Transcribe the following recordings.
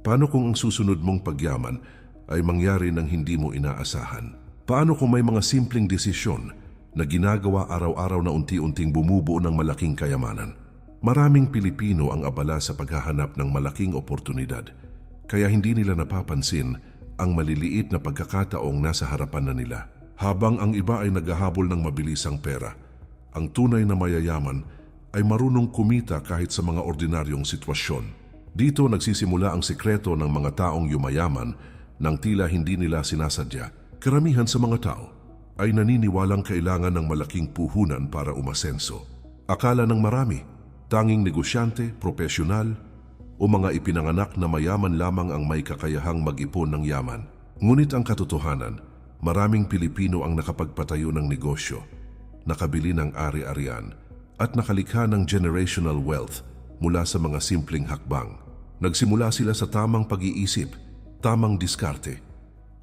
Paano kung ang susunod mong pagyaman ay mangyari ng hindi mo inaasahan? Paano kung may mga simpleng desisyon na ginagawa araw-araw na unti-unting bumubuo ng malaking kayamanan? Maraming Pilipino ang abala sa paghahanap ng malaking oportunidad, kaya hindi nila napapansin ang maliliit na pagkakataong nasa harapan na nila. Habang ang iba ay naghahabol ng mabilisang pera, ang tunay na mayayaman ay marunong kumita kahit sa mga ordinaryong sitwasyon. Dito nagsisimula ang sikreto ng mga taong yumayaman nang tila hindi nila sinasadya. Karamihan sa mga tao ay naniniwalang kailangan ng malaking puhunan para umasenso. Akala ng marami, tanging negosyante, propesyonal, o mga ipinanganak na mayaman lamang ang may kakayahang mag-ipon ng yaman. Ngunit ang katotohanan, maraming Pilipino ang nakapagpatayo ng negosyo, nakabili ng ari-arian, at nakalikha ng generational wealth mula sa mga simpleng hakbang. Nagsimula sila sa tamang pag-iisip, tamang diskarte,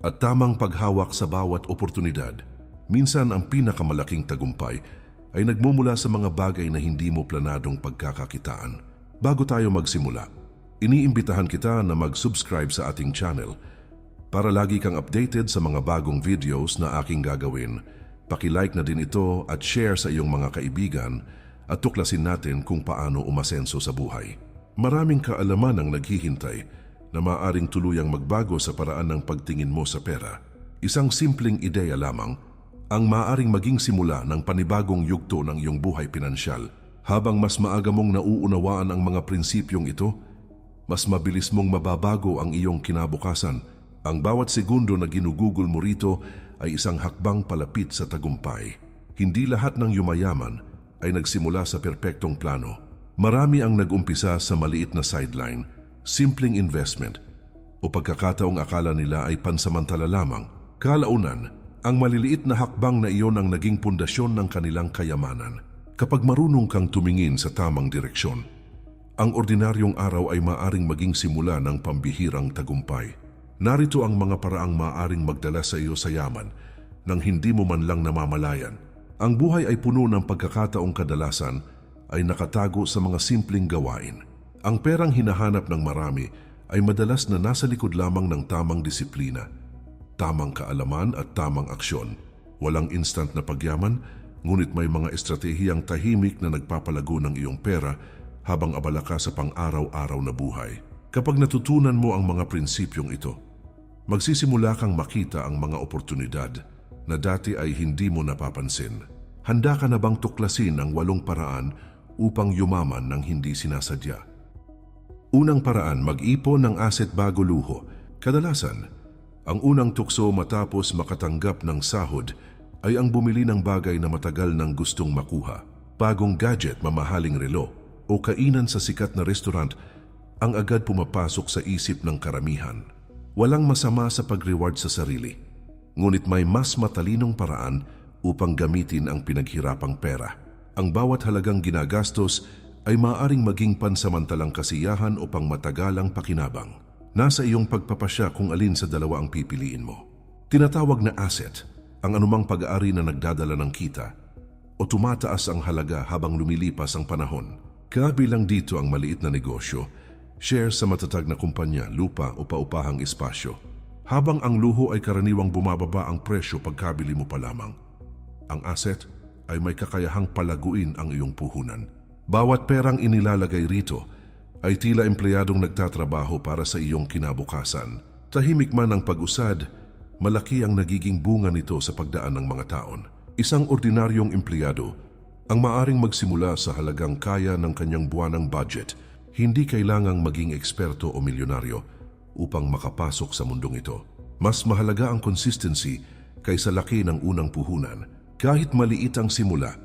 at tamang paghawak sa bawat oportunidad. Minsan ang pinakamalaking tagumpay ay nagmumula sa mga bagay na hindi mo planadong pagkakakitaan. Bago tayo magsimula, iniimbitahan kita na mag-subscribe sa ating channel para lagi kang updated sa mga bagong videos na aking gagawin. Paki-like na din ito at share sa iyong mga kaibigan at tuklasin natin kung paano umasenso sa buhay. Maraming kaalaman ang naghihintay na maaaring tuluyang magbago sa paraan ng pagtingin mo sa pera. Isang simpleng ideya lamang ang maaaring maging simula ng panibagong yugto ng iyong buhay pinansyal. Habang mas maaga mong nauunawaan ang mga prinsipyong ito, mas mabilis mong mababago ang iyong kinabukasan. Ang bawat segundo na ginugugol mo rito ay isang hakbang palapit sa tagumpay. Hindi lahat ng yumayaman ay nagsimula sa perpektong plano. Marami ang nag-umpisa sa maliit na sideline, simpleng investment, o pagkakataong akala nila ay pansamantala lamang. Kalaunan, ang maliliit na hakbang na iyon ang naging pundasyon ng kanilang kayamanan. Kapag marunong kang tumingin sa tamang direksyon, ang ordinaryong araw ay maaring maging simula ng pambihirang tagumpay. Narito ang mga paraang maaring magdala sa iyo sa yaman nang hindi mo man lang namamalayan. Ang buhay ay puno ng pagkakataong kadalasan ay nakatago sa mga simpleng gawain. Ang perang hinahanap ng marami ay madalas na nasa likod lamang ng tamang disiplina, tamang kaalaman at tamang aksyon. Walang instant na pagyaman, ngunit may mga estratehiyang tahimik na nagpapalago ng iyong pera habang abala ka sa pang-araw-araw na buhay. Kapag natutunan mo ang mga prinsipyong ito, magsisimula kang makita ang mga oportunidad na dati ay hindi mo napapansin. Handa ka na bang tuklasin ang 8 paraan upang yumaman ng hindi sinasadya? Unang paraan, mag-ipon ng asset bago luho. Kadalasan, ang unang tukso matapos makatanggap ng sahod ay ang bumili ng bagay na matagal nang gustong makuha. Bagong gadget, mamahaling relo, o kainan sa sikat na restaurant ang agad pumapasok sa isip ng karamihan. Walang masama sa pag-reward sa sarili, ngunit may mas matalinong paraan upang gamitin ang pinaghirapang pera. Ang bawat halagang ginagastos ay maaaring maging pansamantalang kasiyahan o pangmatagalang pakinabang. Nasa iyong pagpapasya kung alin sa dalawa ang pipiliin mo. Tinatawag na asset ang anumang pag-aari na nagdadala ng kita o tumataas ang halaga habang lumilipas ang panahon. Kabilang dito ang maliit na negosyo, share sa matatag na kumpanya, lupa o paupahang espasyo. Habang ang luho ay karaniwang bumababa ang presyo pagkabili mo pa lamang, ang asset ay may kakayahang palaguin ang iyong puhunan. Bawat perang inilalagay rito ay tila empleyadong nagtatrabaho para sa iyong kinabukasan. Tahimik man ang pag-usad, malaki ang nagiging bunga nito sa pagdaan ng mga taon. Isang ordinaryong empleyado ang maaring magsimula sa halagang kaya ng kanyang buwanang budget. Hindi kailangang maging eksperto o milyonaryo upang makapasok sa mundong ito. Mas mahalaga ang consistency kaysa laki ng unang puhunan. Kahit maliit ang simula,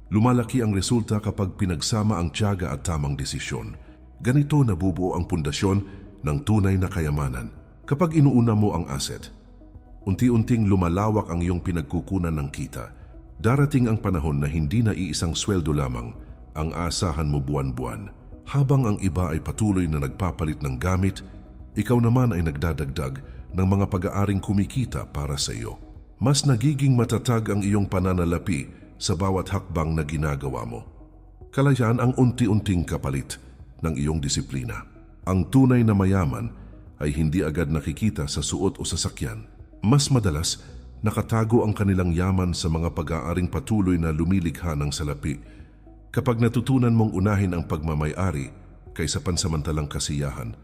lumalaki ang resulta kapag pinagsama ang tiyaga at tamang desisyon. Ganito nabubuo ang pundasyon ng tunay na kayamanan. Kapag inuuna mo ang asset, unti-unting lumalawak ang iyong pinagkukunan ng kita. Darating ang panahon na hindi na iisang sweldo lamang ang aasahan mo buwan-buwan. Habang ang iba ay patuloy na nagpapalit ng gamit, ikaw naman ay nagdadagdag ng mga pag-aaring kumikita para sa iyo. Mas nagiging matatag ang iyong pananalapi sa bawat hakbang na ginagawa mo. Kalayan ang unti-unting kapalit ng iyong disiplina. Ang tunay na mayaman ay hindi agad nakikita sa suot o sasakyan. Mas madalas, nakatago ang kanilang yaman sa mga pag-aaring patuloy na lumilikha ng salapi. Kapag natutunan mong unahin ang pagmamay-ari kaysa pansamantalang kasiyahan,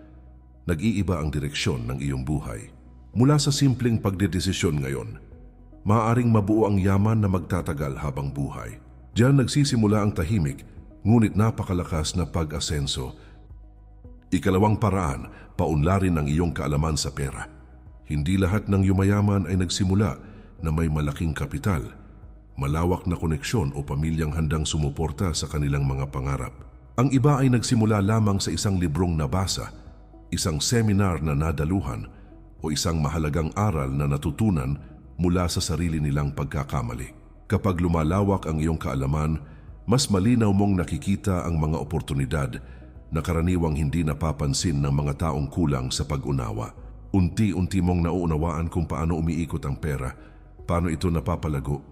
nag-iiba ang direksyon ng iyong buhay. Mula sa simpleng pagdedesisyon ngayon, maaaring mabuo ang yaman na magtatagal habang buhay. Diyan nagsisimula ang tahimik, ngunit napakalakas na pag-asenso. Ikalawang paraan, paunlarin ang iyong kaalaman sa pera. Hindi lahat ng yumayaman ay nagsimula na may malaking kapital, malawak na koneksyon o pamilyang handang sumuporta sa kanilang mga pangarap. Ang iba ay nagsimula lamang sa isang librong nabasa, isang seminar na nadaluhan, o isang mahalagang aral na natutunan mula sa sarili nilang pagkakamali. Kapag lumalawak ang iyong kaalaman, mas malinaw mong nakikita ang mga oportunidad na karaniwang hindi napapansin ng mga taong kulang sa pag-unawa. Unti-unti mong nauunawaan kung paano umiikot ang pera, paano ito napapalago,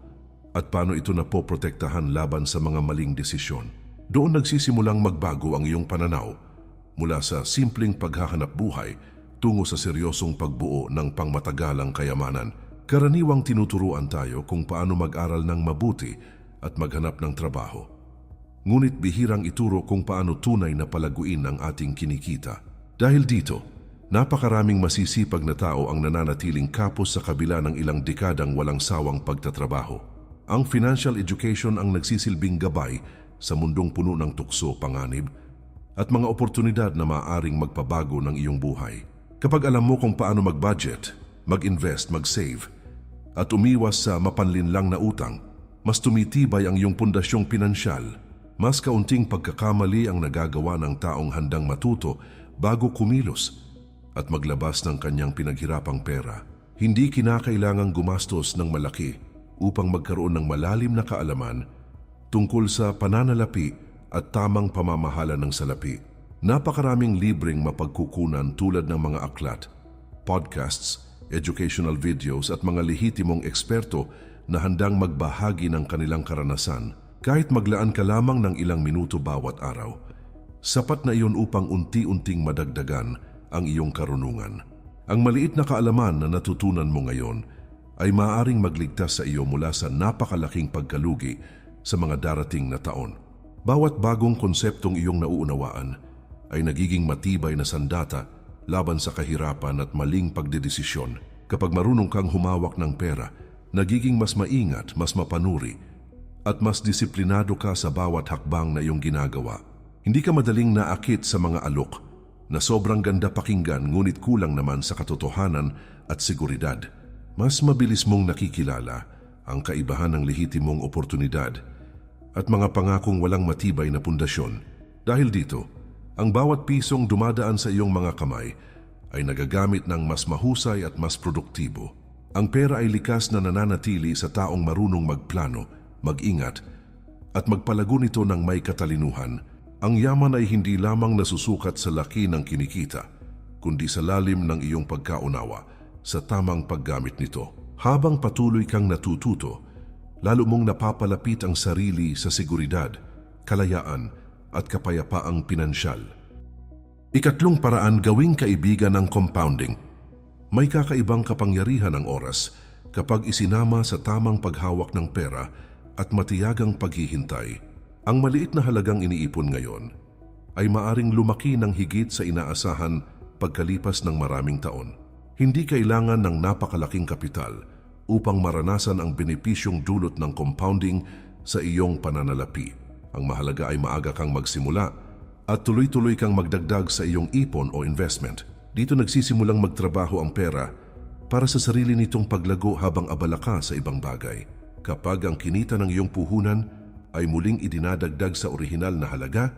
at paano ito napoprotektahan laban sa mga maling desisyon. Doon nagsisimulang magbago ang iyong pananaw mula sa simpleng paghahanap buhay tungo sa seryosong pagbuo ng pangmatagalang kayamanan. Karaniwang tinuturuan tayo kung paano mag-aral ng mabuti at maghanap ng trabaho. Ngunit bihirang ituro kung paano tunay na palaguin ang ating kinikita. Dahil dito, napakaraming masisipag na tao ang nananatiling kapos sa kabila ng ilang dekadang walang sawang pagtatrabaho. Ang financial education ang nagsisilbing gabay sa mundong puno ng tukso, panganib, at mga oportunidad na maaaring magpabago ng iyong buhay. Kapag alam mo kung paano mag-budget, mag-invest, mag-save, at umiwas sa mapanlinlang na utang, mas tumitibay ang iyong pundasyong pinansyal. Mas kaunting pagkakamali ang nagagawa ng taong handang matuto bago kumilos at maglabas ng kanyang pinaghirapang pera. Hindi kinakailangang gumastos ng malaki upang magkaroon ng malalim na kaalaman tungkol sa pananalapi at tamang pamamahala ng salapi. Napakaraming libreng mapagkukunan tulad ng mga aklat, podcasts, educational videos at mga lehitimong eksperto na handang magbahagi ng kanilang karanasan. Kahit maglaan ka lamang ng ilang minuto bawat araw, sapat na iyon upang unti-unting madagdagan ang iyong karunungan. Ang maliit na kaalaman na natutunan mo ngayon ay maaaring magligtas sa iyo mula sa napakalaking pagkalugi sa mga darating na taon. Bawat bagong konseptong iyong nauunawaan ay nagiging matibay na sandata laban sa kahirapan at maling pagdedesisyon. Kapag marunong kang humawak ng pera, nagiging mas maingat, mas mapanuri, at mas disiplinado ka sa bawat hakbang na iyong ginagawa. Hindi ka madaling naakit sa mga alok na sobrang ganda pakinggan ngunit kulang naman sa katotohanan at seguridad. Mas mabilis mong nakikilala ang kaibahan ng lehitimong oportunidad at mga pangakong walang matibay na pundasyon. Dahil dito, ang bawat pisong dumadaan sa iyong mga kamay ay nagagamit ng mas mahusay at mas produktibo. Ang pera ay likas na nananatili sa taong marunong magplano, mag-ingat, at magpalago nito ng may katalinuhan. Ang yaman ay hindi lamang nasusukat sa laki ng kinikita, kundi sa lalim ng iyong pagkaunawa sa tamang paggamit nito. Habang patuloy kang natututo, lalo mong napapalapit ang sarili sa seguridad, kalayaan, at kapayapaang pinansyal. Ikatlong paraan, gawing kaibigan ng compounding. May kakaibang kapangyarihan ang oras kapag isinama sa tamang paghawak ng pera at matiyagang paghihintay. Ang maliit na halagang iniipon ngayon ay maaring lumaki ng higit sa inaasahan pagkalipas ng maraming taon. Hindi kailangan ng napakalaking kapital upang maranasan ang benepisyong dulot ng compounding sa iyong pananalapi. Ang mahalaga ay maaga kang magsimula at tuloy-tuloy kang magdagdag sa iyong ipon o investment. Dito nagsisimulang magtrabaho ang pera para sa sarili nitong paglago habang abala ka sa ibang bagay. Kapag ang kinita ng iyong puhunan ay muling idinadagdag sa orihinal na halaga,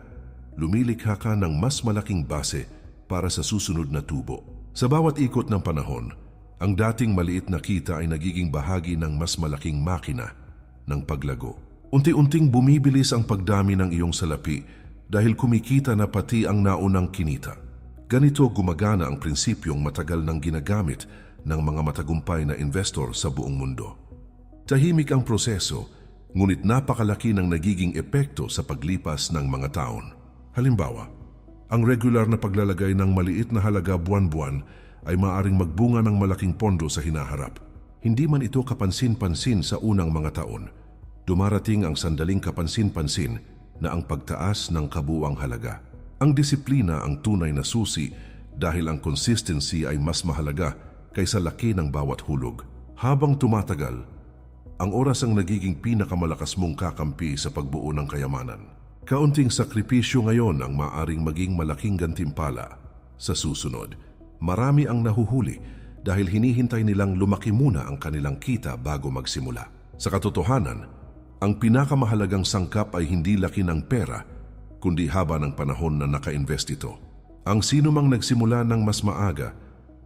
lumilikha ka ng mas malaking base para sa susunod na tubo. Sa bawat ikot ng panahon, ang dating maliit na kita ay nagiging bahagi ng mas malaking makina ng paglago. Unti-unting bumibilis ang pagdami ng iyong salapi dahil kumikita na pati ang naunang kinita. Ganito gumagana ang prinsipyong matagal nang ginagamit ng mga matagumpay na investor sa buong mundo. Tahimik ang proseso, ngunit napakalaki ng nagiging epekto sa paglipas ng mga taon. Halimbawa, Ang regular na paglalagay ng maliit na halaga buwan-buwan ay maaaring magbunga ng malaking pondo sa hinaharap. Hindi man ito kapansin-pansin sa unang mga taon, dumarating ang sandaling kapansin-pansin na ang pagtaas ng kabuuang halaga. Ang disiplina ang tunay na susi dahil ang consistency ay mas mahalaga kaysa laki ng bawat hulog. Habang tumatagal, ang oras ang nagiging pinakamalakas mong kakampi sa pagbuo ng kayamanan. Kaunting sakripisyo ngayon ang maaring maging malaking gantimpala sa susunod. Marami ang nahuhuli dahil hinihintay nilang lumaki muna ang kanilang kita bago magsimula. Sa katotohanan, ang pinakamahalagang sangkap ay hindi laki ng pera, kundi haba ng panahon na naka-invest ito. Ang sinumang nagsimula ng mas maaga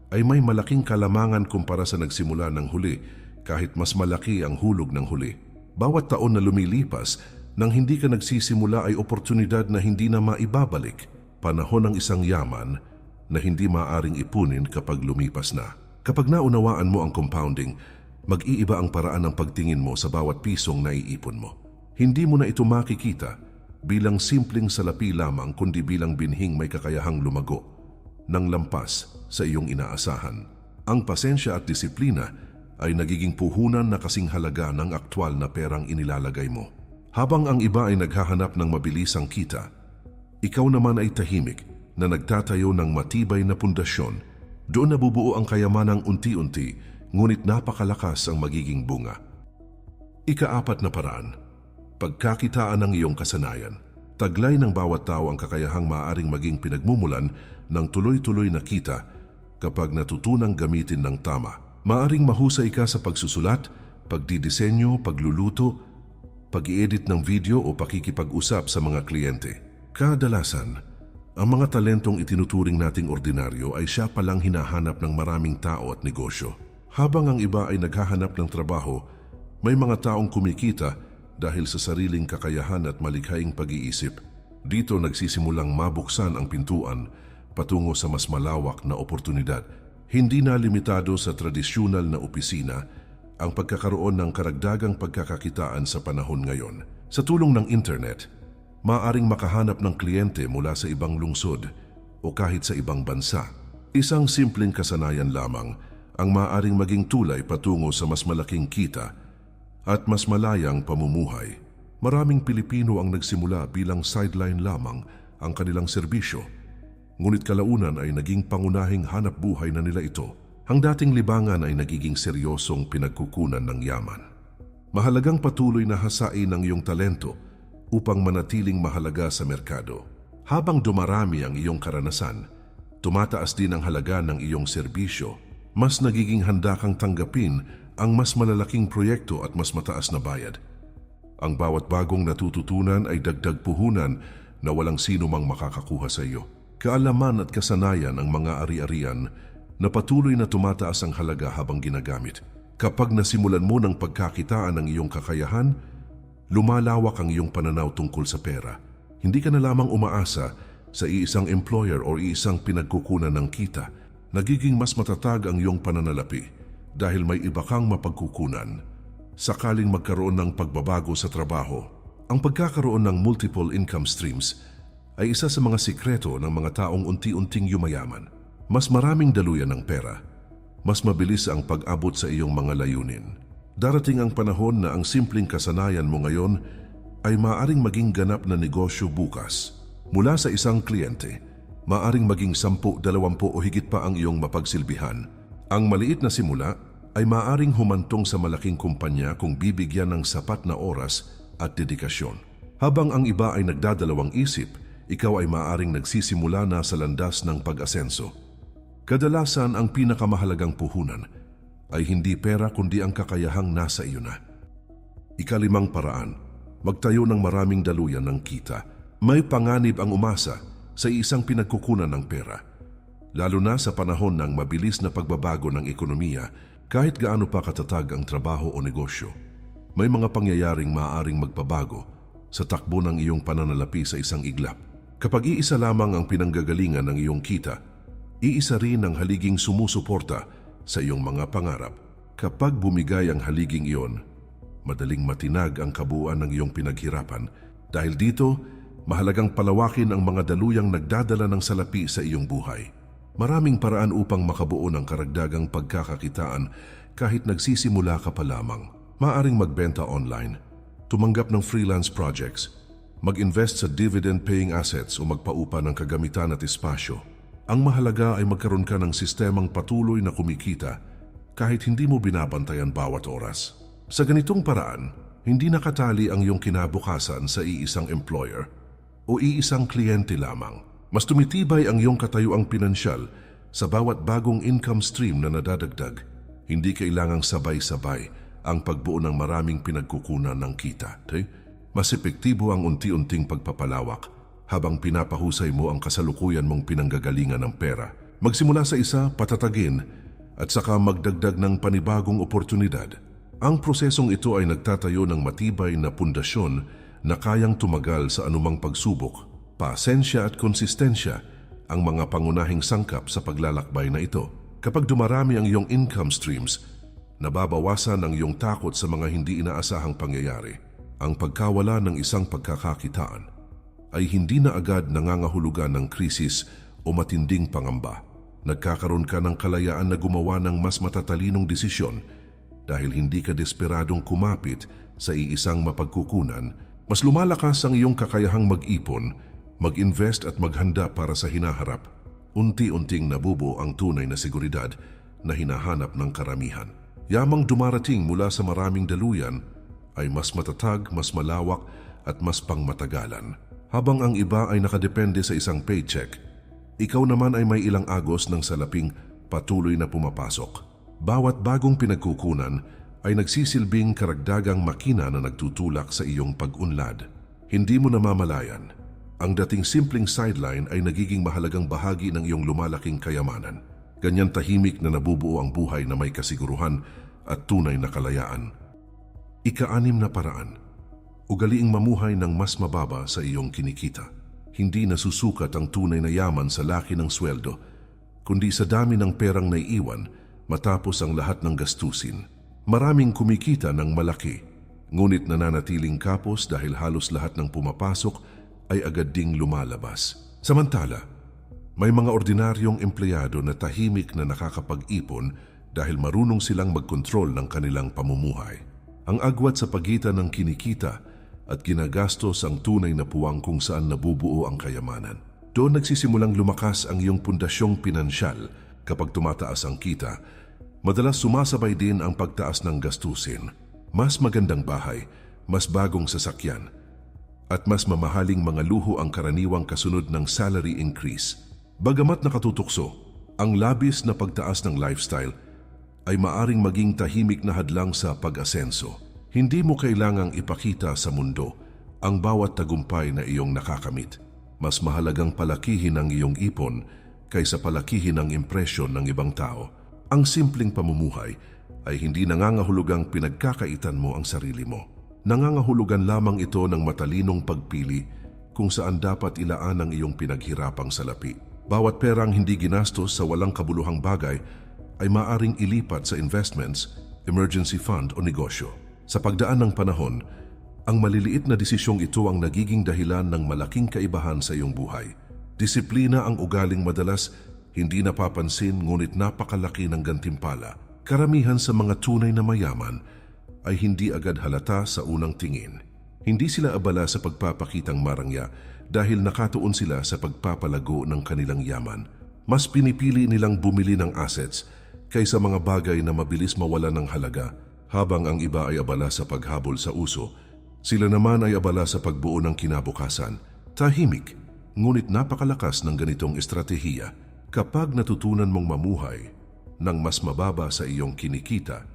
ay may malaking kalamangan kumpara sa nagsimula ng huli kahit mas malaki ang hulog ng huli. Bawat taon na lumilipas, nang hindi ka nagsisimula ay oportunidad na hindi na maibabalik, panahon ng isang yaman na hindi maaaring ipunin kapag lumipas na. Kapag naunawaan mo ang compounding, mag-iiba ang paraan ng pagtingin mo sa bawat pisong naiipon mo. Hindi mo na ito makikita bilang simpleng salapi lamang kundi bilang binhing may kakayahang lumago ng lampas sa iyong inaasahan. Ang pasensya at disiplina ay nagiging puhunan na kasing halaga ng aktwal na perang inilalagay mo. Habang ang iba ay naghahanap ng mabilisang kita, ikaw naman ay tahimik na nagtatayo ng matibay na pundasyon. Doon nabubuo ang kayamanang unti-unti, ngunit napakalakas ang magiging bunga. Ika-4 na paraan, pagkakitaan ng iyong kasanayan. Taglay ng bawat tao ang kakayahang maaaring maging pinagmumulan ng tuloy-tuloy na kita kapag natutunang gamitin ng tama. Maaring mahusay ka sa pagsusulat, pagdidisenyo, pagluluto, pag-i-edit ng video o pakikipag-usap sa mga kliyente. Kadalasan, ang mga talentong itinuturing nating ordinaryo ay siya palang hinahanap ng maraming tao at negosyo. Habang ang iba ay naghahanap ng trabaho, may mga taong kumikita dahil sa sariling kakayahan at malikhaing pag-iisip. Dito nagsisimulang mabuksan ang pintuan patungo sa mas malawak na oportunidad. Hindi na limitado sa tradisyonal na opisina ang pagkakaroon ng karagdagang pagkakakitaan sa panahon ngayon. Sa tulong ng internet, maaaring makahanap ng kliyente mula sa ibang lungsod o kahit sa ibang bansa. Isang simpleng kasanayan lamang ang maaaring maging tulay patungo sa mas malaking kita at mas malayang pamumuhay. Maraming Pilipino ang nagsimula bilang sideline lamang ang kanilang serbisyo, ngunit kalaunan ay naging pangunahing hanap buhay na nila ito. Ang dating libangan ay nagiging seryosong pinagkukunan ng yaman. Mahalagang patuloy na hasain ang iyong talento upang manatiling mahalaga sa merkado. Habang dumarami ang iyong karanasan, tumataas din ang halaga ng iyong serbisyo. Mas nagiging handa kang tanggapin ang mas malalaking proyekto at mas mataas na bayad. Ang bawat bagong natututunan ay dagdag puhunan na walang sino mang makakakuha sa iyo. Kaalaman at kasanayan ang mga ari-arian na patuloy na tumataas ang halaga habang ginagamit. Kapag nasimulan mo ng pagkakitaan ng iyong kakayahan, lumalawak ang iyong pananaw tungkol sa pera. Hindi ka na lamang umaasa sa iisang employer o iisang pinagkukunan ng kita. Nagiging mas matatag ang iyong pananalapi dahil may iba kang mapagkukunan. Sakaling magkaroon ng pagbabago sa trabaho, ang pagkakaroon ng multiple income streams ay isa sa mga sikreto ng mga taong unti-unting yumayaman. Mas maraming daluyan ng pera, mas mabilis ang pag-abot sa iyong mga layunin. Darating ang panahon na ang simpleng kasanayan mo ngayon ay maaaring maging ganap na negosyo bukas. Mula sa isang kliyente, maaaring maging 10, 20 o higit pa ang iyong mapagsilbihan. Ang maliit na simula ay maaaring humantong sa malaking kumpanya kung bibigyan ng sapat na oras at dedikasyon. Habang ang iba ay nagdadalawang isip, ikaw ay maaaring nagsisimula na sa landas ng pag-asenso. Kadalasan ang pinakamahalagang puhunan ay hindi pera kundi ang kakayahang nasa iyo na. Ika-5 paraan, magtayo ng maraming daluyan ng kita. May panganib ang umasa sa isang pinagkukunan ng pera. Lalo na sa panahon ng mabilis na pagbabago ng ekonomiya, kahit gaano pa katatag ang trabaho o negosyo. May mga pangyayaring maaaring magpabago sa takbo ng iyong pananalapi sa isang iglap. Kapag iisa lamang ang pinanggagalingan ng iyong kita, iisa rin ang haliging sumusuporta sa iyong mga pangarap. Kapag bumigay ang haliging iyon, madaling matinag ang kabuuan ng iyong pinaghirapan. Dahil dito, mahalagang palawakin ang mga daluyang nagdadala ng salapi sa iyong buhay. Maraming paraan upang makabuo ng karagdagang pagkakakitaan kahit nagsisimula ka pa lamang. Maaring magbenta online, tumanggap ng freelance projects, mag-invest sa dividend-paying assets o magpaupa ng kagamitan at espasyo. Ang mahalaga ay magkaroon ka ng sistemang patuloy na kumikita kahit hindi mo binabantayan bawat oras. Sa ganitong paraan, hindi nakatali ang iyong kinabukasan sa iisang employer o iisang kliyente lamang. Mas tumitibay ang iyong katayuang pinansyal sa bawat bagong income stream na nadadagdag. Hindi kailangang sabay-sabay ang pagbuo ng maraming pinagkukunan ng kita. Mas epektibo ang unti-unting pagpapalawak habang pinapahusay mo ang kasalukuyan mong pinanggagalingan ng pera. Magsimula sa isa, patatagin, at saka magdagdag ng panibagong oportunidad. Ang prosesong ito ay nagtatayo ng matibay na pundasyon na kayang tumagal sa anumang pagsubok. Pasensya at konsistensya ang mga pangunahing sangkap sa paglalakbay na ito. Kapag dumarami ang iyong income streams, nababawasan ang iyong takot sa mga hindi inaasahang pangyayari. Ang pagkawala ng isang pagkakakitaan ay hindi na agad nangangahulugan ng krisis o matinding pangamba. Nagkakaroon ka ng kalayaan na gumawa ng mas matatalinong desisyon dahil hindi ka desperadong kumapit sa iisang mapagkukunan. Mas lumalakas ang iyong kakayahang mag-ipon, mag-invest at maghanda para sa hinaharap. Unti-unting nabubuo ang tunay na seguridad na hinahanap ng karamihan. Yamang dumarating mula sa maraming daluyan ay mas matatag, mas malawak at mas pangmatagalan. Habang ang iba ay nakadepende sa isang paycheck, ikaw naman ay may ilang agos ng salaping patuloy na pumapasok. Bawat bagong pinagkukunan ay nagsisilbing karagdagang makina na nagtutulak sa iyong pag-unlad. Hindi mo namamalayan, ang dating simpleng sideline ay nagiging mahalagang bahagi ng iyong lumalaking kayamanan. Ganyan tahimik na nabubuo ang buhay na may kasiguruhan at tunay na kalayaan. Ika-6 na paraan. Ugaliing mamuhay ng mas mababa sa iyong kinikita. Hindi nasusukat ang tunay na yaman sa laki ng sweldo, kundi sa dami ng perang naiiwan matapos ang lahat ng gastusin. Maraming kumikita ng malaki, ngunit nananatiling kapos dahil halos lahat ng pumapasok ay agad ding lumalabas. Samantala, may mga ordinaryong empleyado na tahimik na nakakapag-ipon dahil marunong silang magkontrol ng kanilang pamumuhay. Ang agwat sa pagitan ng kinikita at ginagastos ang tunay na puwang kung saan nabubuo ang kayamanan. Doon nagsisimulang lumakas ang iyong pundasyong pinansyal. Kapag tumataas ang kita, madalas sumasabay din ang pagtaas ng gastusin. Mas magandang bahay, mas bagong sasakyan, at mas mamahaling mga luho ang karaniwang kasunod ng salary increase. Bagamat nakatutukso, ang labis na pagtaas ng lifestyle ay maaring maging tahimik na hadlang sa pag-asenso. Hindi mo kailangang ipakita sa mundo ang bawat tagumpay na iyong nakakamit. Mas mahalagang palakihin ang iyong ipon kaysa palakihin ang impresyon ng ibang tao. Ang simpleng pamumuhay ay hindi nangangahulugang pinagkakaitan mo ang sarili mo. Nangangahulugan lamang ito ng matalinong pagpili kung saan dapat ilaan ang iyong pinaghirapang salapi. Bawat perang hindi ginastos sa walang kabuluhang bagay ay maaring ilipat sa investments, emergency fund o negosyo. Sa pagdaan ng panahon, ang maliliit na desisyong ito ang nagiging dahilan ng malaking kaibahan sa iyong buhay. Disiplina ang ugaling madalas hindi napapansin ngunit napakalaki ng gantimpala. Karamihan sa mga tunay na mayaman ay hindi agad halata sa unang tingin. Hindi sila abala sa pagpapakitang marangya dahil nakatuon sila sa pagpapalago ng kanilang yaman. Mas pinipili nilang bumili ng assets kaysa mga bagay na mabilis mawala ng halaga. Habang ang iba ay abala sa paghabol sa uso, sila naman ay abala sa pagbuo ng kinabukasan. Tahimik, ngunit napakalakas ng ganitong estratehiya. Kapag natutunan mong mamuhay ng mas mababa sa iyong kinikita,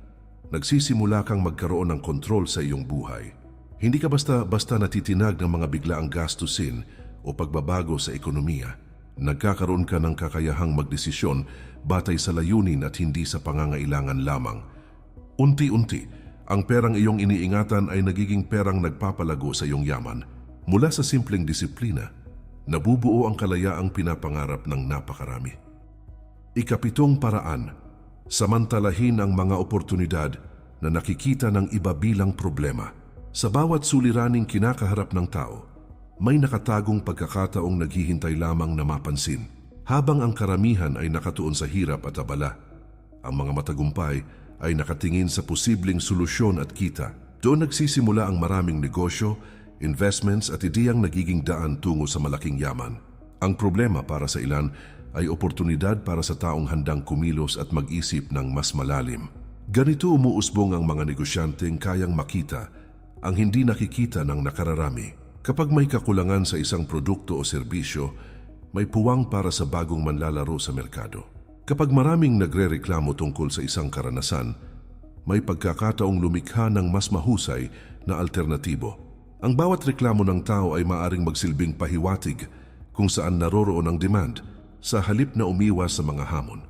nagsisimula kang magkaroon ng kontrol sa iyong buhay. Hindi ka basta natitinag ng mga biglaang gastusin o pagbabago sa ekonomiya. Nagkakaroon ka ng kakayahang magdesisyon batay sa layunin at hindi sa pangangailangan lamang. Unti-unti, ang perang iyong iniingatan ay nagiging perang nagpapalago sa iyong yaman. Mula sa simpleng disiplina, nabubuo ang kalayaang pinapangarap ng napakarami. Ika-7 paraan, samantalahin ang mga oportunidad na nakikita ng iba bilang problema. Sa bawat suliraning kinakaharap ng tao, may nakatagong pagkakataong naghihintay lamang na mapansin, habang ang karamihan ay nakatuon sa hirap at abala. Ang mga matagumpay ay nakatingin sa posibleng solusyon at kita. Doon nagsisimula ang maraming negosyo, investments at ideyang nagiging daan tungo sa malaking yaman. Ang problema para sa ilan ay oportunidad para sa taong handang kumilos at mag-isip ng mas malalim. Ganito umuusbong ang mga negosyanteng kayang makita ang hindi nakikita ng nakararami. Kapag may kakulangan sa isang produkto o serbisyo, may puwang para sa bagong manlalaro sa merkado. Kapag maraming nagrereklamo tungkol sa isang karanasan, may pagkakataong lumikha ng mas mahusay na alternatibo. Ang bawat reklamo ng tao ay maaring magsilbing pahiwatig kung saan naroroon ang demand sa halip na umiwas sa mga hamon.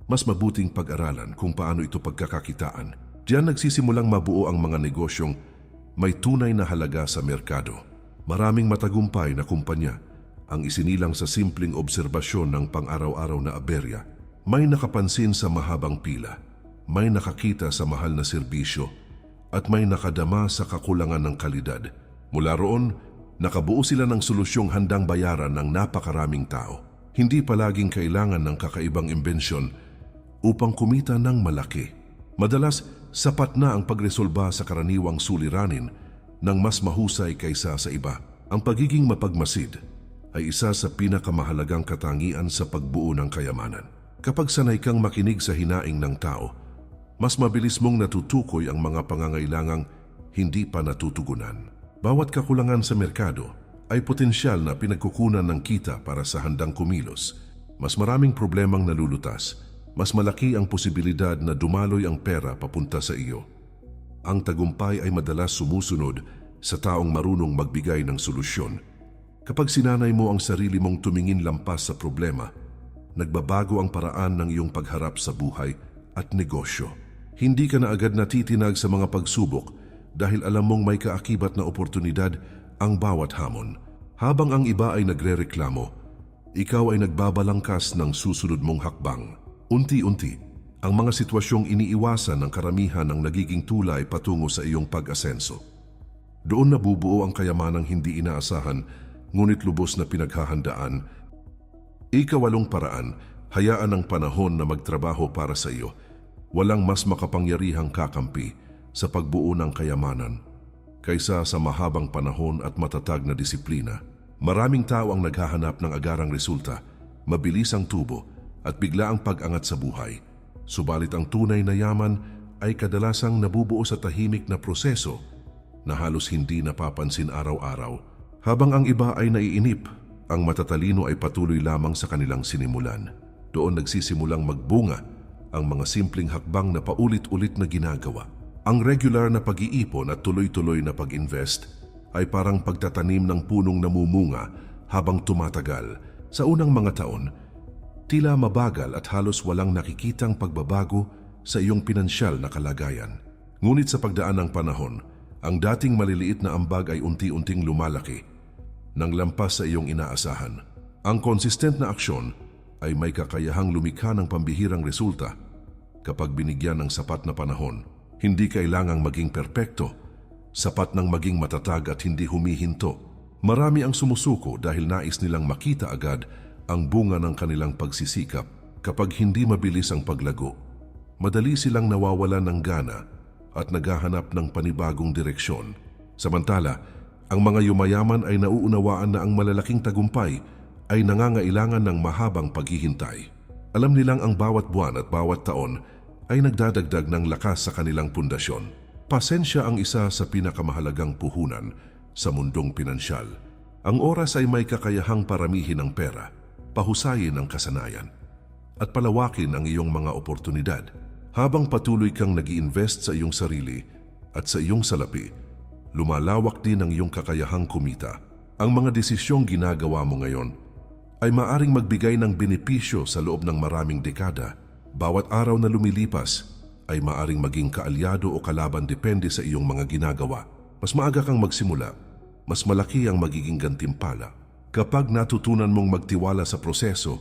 Mas mabuting pag-aralan kung paano ito pagkakakitaan. Diyan nagsisimulang mabuo ang mga negosyong may tunay na halaga sa merkado. Maraming matagumpay na kumpanya ang isinilang sa simpleng obserbasyon ng pang-araw-araw na aberya. May nakapansin sa mahabang pila, may nakakita sa mahal na serbisyo, at may nakadama sa kakulangan ng kalidad. Mula roon, nakabuo sila ng solusyong handang bayaran ng napakaraming tao. Hindi palaging kailangan ng kakaibang imbensyon upang kumita ng malaki. Madalas, sapat na ang pagresolba sa karaniwang suliranin ng mas mahusay kaysa sa iba. Ang pagiging mapagmasid ay isa sa pinakamahalagang katangian sa pagbuo ng kayamanan. Kapag sanay kang makinig sa hinaing ng tao, mas mabilis mong natutukoy ang mga pangangailangang hindi pa natutugunan. Bawat kakulangan sa merkado ay potensyal na pinagkukunan ng kita para sa handang kumilos. Mas maraming problemang nalulutas, mas malaki ang posibilidad na dumaloy ang pera papunta sa iyo. Ang tagumpay ay madalas sumusunod sa taong marunong magbigay ng solusyon. Kapag sinanay mo ang sarili mong tumingin lampas sa problema, nagbabago ang paraan ng iyong pagharap sa buhay at negosyo. Hindi ka na agad natitinag sa mga pagsubok dahil alam mong may kaakibat na oportunidad ang bawat hamon. Habang ang iba ay nagrereklamo, ikaw ay nagbabalangkas ng susunod mong hakbang. Unti-unti, ang mga sitwasyong iniiwasan ng karamihan ang nagiging tulay patungo sa iyong pag-asenso. Doon nabubuo ang kayamanang hindi inaasahan, ngunit lubos na pinaghahandaan. Ikawalong paraan, hayaan ang panahon na magtrabaho para sa iyo. Walang mas makapangyarihang kakampi sa pagbuo ng kayamanan kaysa sa mahabang panahon at matatag na disiplina. Maraming tao ang naghahanap ng agarang resulta, mabilis ang tubo at bigla ang pag-angat sa buhay. Subalit ang tunay na yaman ay kadalasang nabubuo sa tahimik na proseso na halos hindi napapansin araw-araw. Habang ang iba ay naiinip, ang matatalino ay patuloy lamang sa kanilang sinimulan. Doon nagsisimulang magbunga ang mga simpleng hakbang na paulit-ulit na ginagawa. Ang regular na pag-iipon at tuloy-tuloy na pag-invest ay parang pagtatanim ng punong namumunga habang tumatagal. Sa unang mga taon, tila mabagal at halos walang nakikitang pagbabago sa iyong pinansyal na kalagayan. Ngunit sa pagdaan ng panahon, ang dating maliliit na ambag ay unti-unting lumalaki nang lampas sa iyong inaasahan. Ang konsistent na aksyon ay may kakayahang lumikha ng pambihirang resulta kapag binigyan ng sapat na panahon. Hindi kailangang maging perpekto, sapat nang maging matatag at hindi humihinto. Marami ang sumusuko dahil nais nilang makita agad ang bunga ng kanilang pagsisikap. Kapag hindi mabilis ang paglago, madali silang nawawalan ng gana at naghahanap ng panibagong direksyon. Samantala, ang mga yumayaman ay nauunawaan na ang malalaking tagumpay ay nangangailangan ng mahabang paghihintay. Alam nilang ang bawat buwan at bawat taon ay nagdadagdag ng lakas sa kanilang pundasyon. Pasensya ang isa sa pinakamahalagang puhunan sa mundong pinansyal. Ang oras ay may kakayahang paramihin ang pera, pahusayin ang kasanayan, at palawakin ang iyong mga oportunidad. Habang patuloy kang nag-i-invest sa iyong sarili at sa iyong salapi, lumalawak din ang iyong kakayahang kumita. Ang mga desisyong ginagawa mo ngayon ay maaring magbigay ng benepisyo sa loob ng maraming dekada. Bawat araw na lumilipas ay maaring maging kaalyado o kalaban depende sa iyong mga ginagawa. Mas maaga kang magsimula, mas malaki ang magiging gantimpala. Kapag natutunan mong magtiwala sa proseso,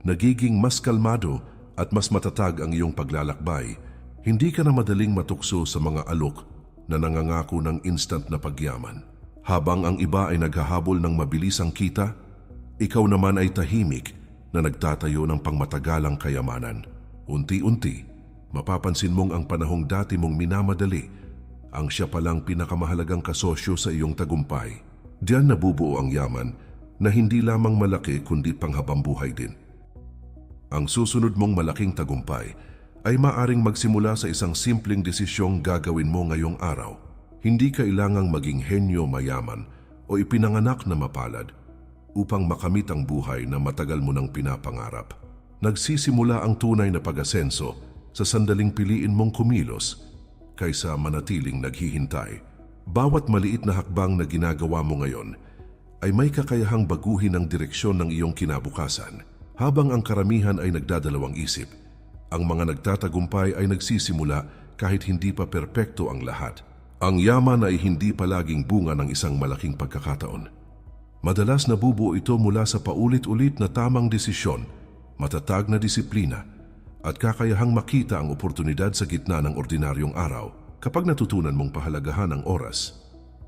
nagiging mas kalmado at mas matatag ang iyong paglalakbay. Hindi ka na madaling matukso sa mga alok na nangangako ng instant na pagyaman. Habang ang iba ay naghahabol ng mabilisang kita, ikaw naman ay tahimik na nagtatayo ng pangmatagalang kayamanan. Unti-unti, mapapansin mong ang panahong dati mong minamadali ang siya palang pinakamahalagang kasosyo sa iyong tagumpay. Diyan nabubuo ang yaman na hindi lamang malaki kundi panghabambuhay din. Ang susunod mong malaking tagumpay ay maaring magsimula sa isang simpleng desisyong gagawin mo ngayong araw. Hindi kailangang maging henyo mayaman o ipinanganak na mapalad upang makamit ang buhay na matagal mo nang pinapangarap. Nagsisimula ang tunay na pag-asenso sa sandaling piliin mong kumilos kaysa manatiling naghihintay. Bawat maliit na hakbang na ginagawa mo ngayon ay may kakayahang baguhin ang direksyon ng iyong kinabukasan. Habang ang karamihan ay nagdadalawang isip, ang mga nagtatagumpay ay nagsisimula kahit hindi pa perpekto ang lahat. Ang yaman ay hindi palaging bunga ng isang malaking pagkakataon. Madalas nabubuo ito mula sa paulit-ulit na tamang desisyon, matatag na disiplina, at kakayahang makita ang oportunidad sa gitna ng ordinaryong araw. Kapag natutunan mong pahalagahan ang oras,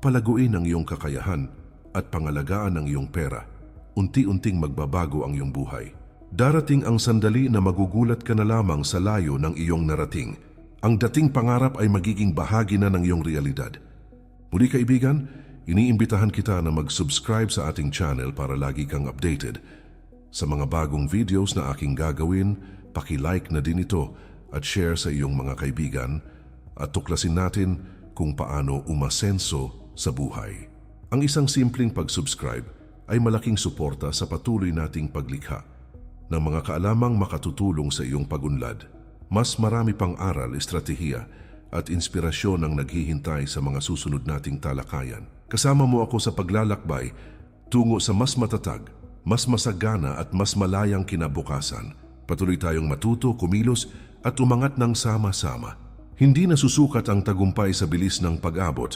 palaguin ang iyong kakayahan at pangalagaan ang iyong pera, unti-unting magbabago ang iyong buhay. Darating ang sandali na magugulat ka na lamang sa layo ng iyong narating. Ang dating pangarap ay magiging bahagi na ng iyong realidad. Muli kaibigan, iniimbitahan kita na mag-subscribe sa ating channel para lagi kang updated sa mga bagong videos na aking gagawin. Paki-like na din ito at share sa iyong mga kaibigan at tuklasin natin kung paano umasenso sa buhay. Ang isang simpleng pag-subscribe ay malaking suporta sa patuloy nating paglikha ng mga kaalamang makatutulong sa iyong pagunlad. Mas marami pang aral, estratehiya at inspirasyon ang naghihintay sa mga susunod nating talakayan. Kasama mo ako sa paglalakbay tungo sa mas matatag, mas masagana at mas malayang kinabukasan. Patuloy tayong matuto, kumilos at umangat ng sama-sama. Hindi nasusukat ang tagumpay sa bilis ng pag-abot,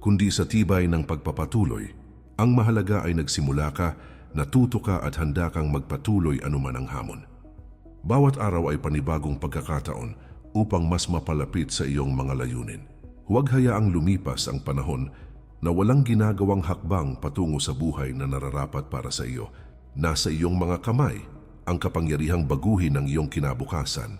kundi sa tibay ng pagpapatuloy. Ang mahalaga ay nagsimula ka, natuto ka at handa kang magpatuloy anuman ang hamon. Bawat araw ay panibagong pagkakataon upang mas mapalapit sa iyong mga layunin. Huwag hayaang lumipas ang panahon na walang ginagawang hakbang patungo sa buhay na nararapat para sa iyo. Nasa iyong mga kamay ang kapangyarihang baguhin ng iyong kinabukasan.